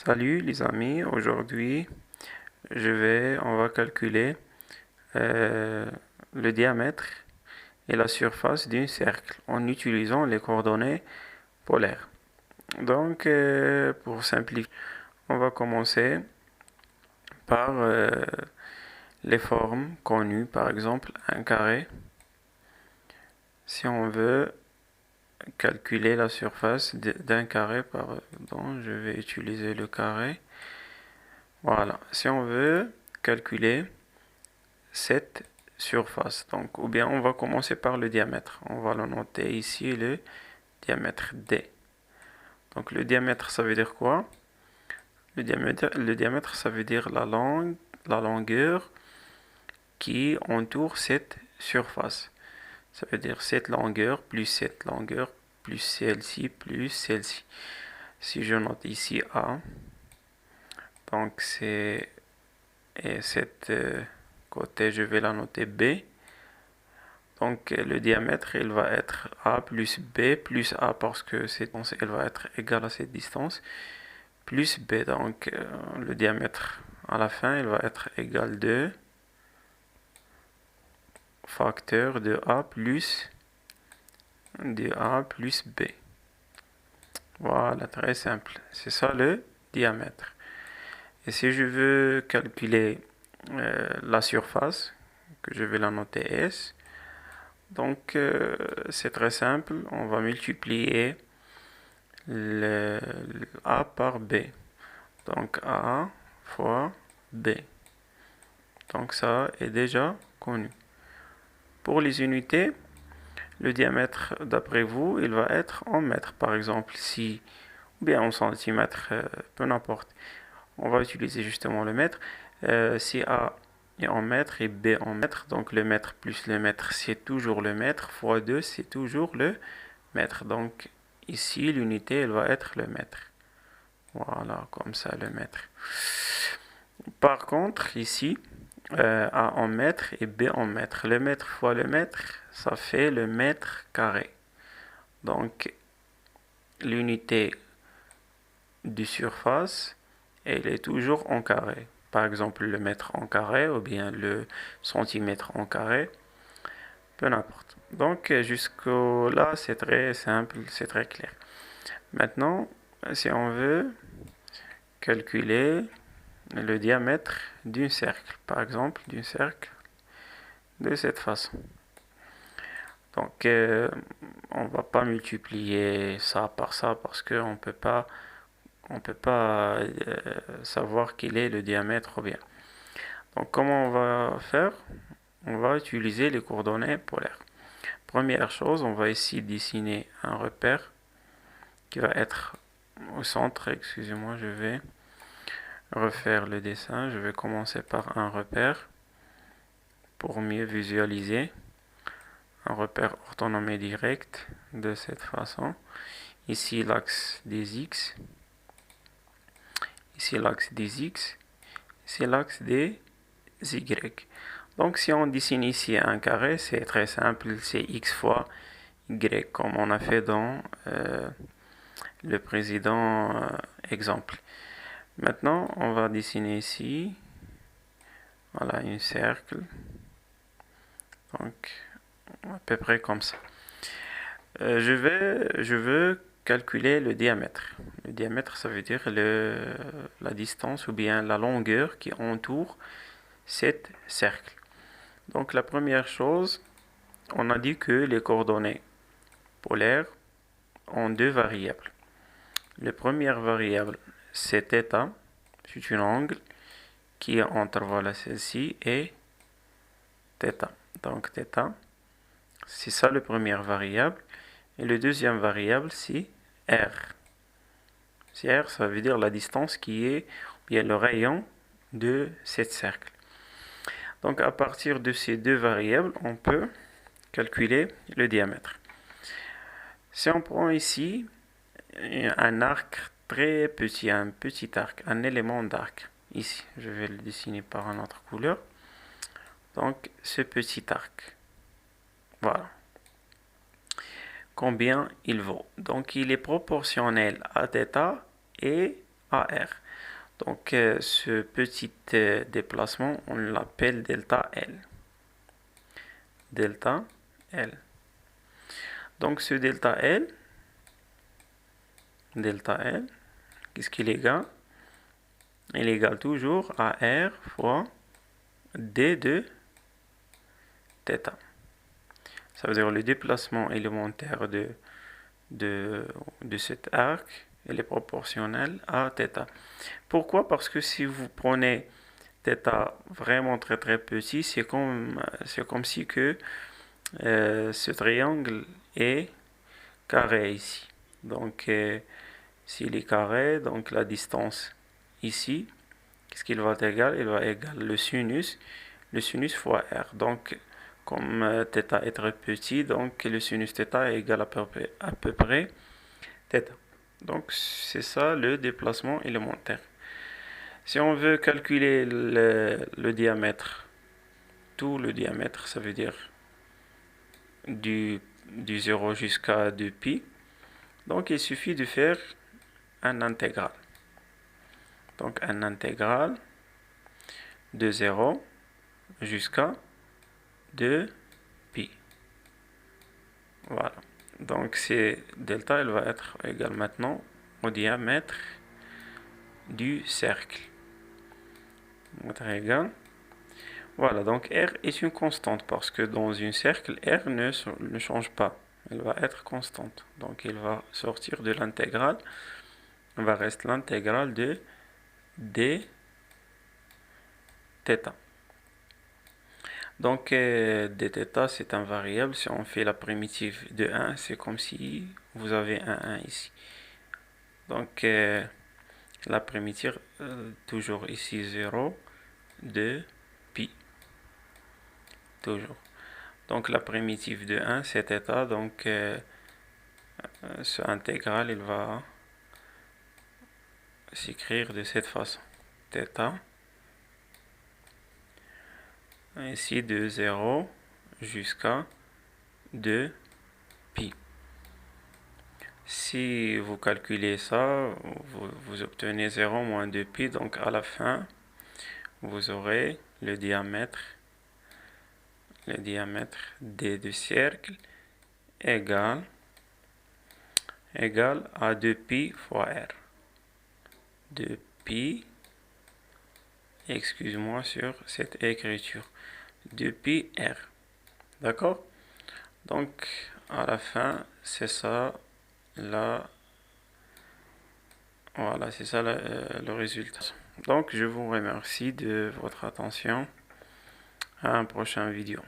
Salut les amis, aujourd'hui on va calculer euh, le diamètre et la surface d'un cercle en utilisant les coordonnées polaires. Pour simplifier, on va commencer par les formes connues, par exemple un carré. Si on veut calculer la surface d'un carré, pardon, je vais utiliser le carré. Voilà, si on veut calculer cette surface. Donc, ou bien on va commencer par le diamètre. On va le noter ici, le diamètre D. Donc, le diamètre, ça veut dire quoi? Le diamètre, ça veut dire la longueur qui entoure cette surface. Ça veut dire cette longueur plus celle-ci plus celle-ci. Si je note ici A, donc c'est et cette côté, je vais la noter B. Donc le diamètre, il va être A plus B plus A parce que elle va être égale à cette distance plus B. Donc le diamètre à la fin, il va être égal de facteur de A plus B. Voilà, très simple. C'est ça le diamètre. Et si je veux calculer la surface, que je vais la noter S, donc c'est très simple. On va multiplier le A par B. Donc A fois B. Donc ça est déjà connu. Pour les unités, le diamètre d'après vous, il va être en mètres. Par exemple, si, ou bien en centimètres, peu n'importe. On va utiliser justement le mètre. Si A est en mètres et B en mètres, donc le mètre plus le mètre, c'est toujours le mètre, fois 2, c'est toujours le mètre. Donc ici, l'unité, elle va être le mètre. Voilà, comme ça, le mètre. Par contre, ici, A en mètres et B en mètres. Le mètre fois le mètre, ça fait le mètre carré. Donc, l'unité de surface, elle est toujours en carré. Par exemple, le mètre en carré ou bien le centimètre en carré, peu n'importe. Donc, jusqu'au là, c'est très simple, c'est très clair. Maintenant, si on veut calculer le diamètre d'un cercle, par exemple, d'un cercle de cette façon. Donc, on ne va pas multiplier ça par ça parce on peut pas savoir quel est le diamètre ou bien. Donc, comment on va faire? On va utiliser les coordonnées polaires. Première chose, on va ici dessiner un repère qui va être au centre. Excusez-moi, je vais refaire le dessin. Je vais commencer par un repère pour mieux visualiser. Un repère orthonormé direct de cette façon. Ici l'axe des x, ici l'axe des x, ici l'axe des y. Donc si on dessine ici un carré, c'est très simple, c'est x fois y comme on a fait dans le précédent exemple. Maintenant, on va dessiner ici, voilà, un cercle, donc à peu près comme ça. Je veux calculer le diamètre. Le diamètre, ça veut dire la distance ou bien la longueur qui entoure cet cercle. Donc la première chose, on a dit que les coordonnées polaires ont deux variables. La première variable, c'est θ, c'est un angle qui est entre voilà celle-ci et θ. Donc θ, c'est ça la première variable. Et la deuxième variable, c'est r. C'est r, ça veut dire la distance qui est, bien le rayon de ce cercle. Donc à partir de ces deux variables, on peut calculer le diamètre. Si on prend ici un arc très petit, un petit arc, un élément d'arc, ici, je vais le dessiner par une autre couleur. Donc ce petit arc, voilà. Combien il vaut? Donc il est proportionnel à θ et AR. Donc, ce petit déplacement, on l'appelle delta L. Delta L. Donc, ce delta L, qu'est-ce qu'il égale? Il égale toujours à R fois D de θ. Ça veut dire le déplacement élémentaire de cet arc, il est proportionnel à θ. Pourquoi? Parce que si vous prenez θ vraiment très très petit, c'est comme si que ce triangle est carré ici. Donc, s'il est carré, donc la distance ici, qu'est-ce qu'il va être égal? Il va égaler le sinus fois r. Donc, comme θ est très petit, donc le sinus θ est égal à peu près θ. Donc, c'est ça le déplacement élémentaire. Si on veut calculer le diamètre, tout le diamètre, ça veut dire du 0 jusqu'à 2π, donc il suffit de faire un intégral. Donc, un intégral de 0 jusqu'à 2π. Voilà. Donc, c'est delta, elle va être égale maintenant au diamètre du cercle. Égal. Voilà, donc R est une constante parce que dans un cercle, R ne change pas. Elle va être constante. Donc, il va sortir de l'intégrale. Il va rester l'intégrale de dθ. Donc, dθ, c'est un variable. Si on fait la primitive de 1, c'est comme si vous avez un 1 ici. Donc, la primitive, toujours ici 0, 2, pi. Toujours. Donc, la primitive de 1, c'est θ. Donc, ce intégral, il va s'écrire de cette façon. Θ. Ici, de 0 jusqu'à 2π. Si vous calculez ça, vous obtenez 0 moins 2π. Donc, à la fin, vous aurez le diamètre D du cercle égale à 2π fois R. 2π, excuse-moi sur cette écriture, 2π R. D'accord? Donc, à la fin, c'est ça, là, voilà, c'est ça le résultat. Donc, je vous remercie de votre attention. À un prochain vidéo.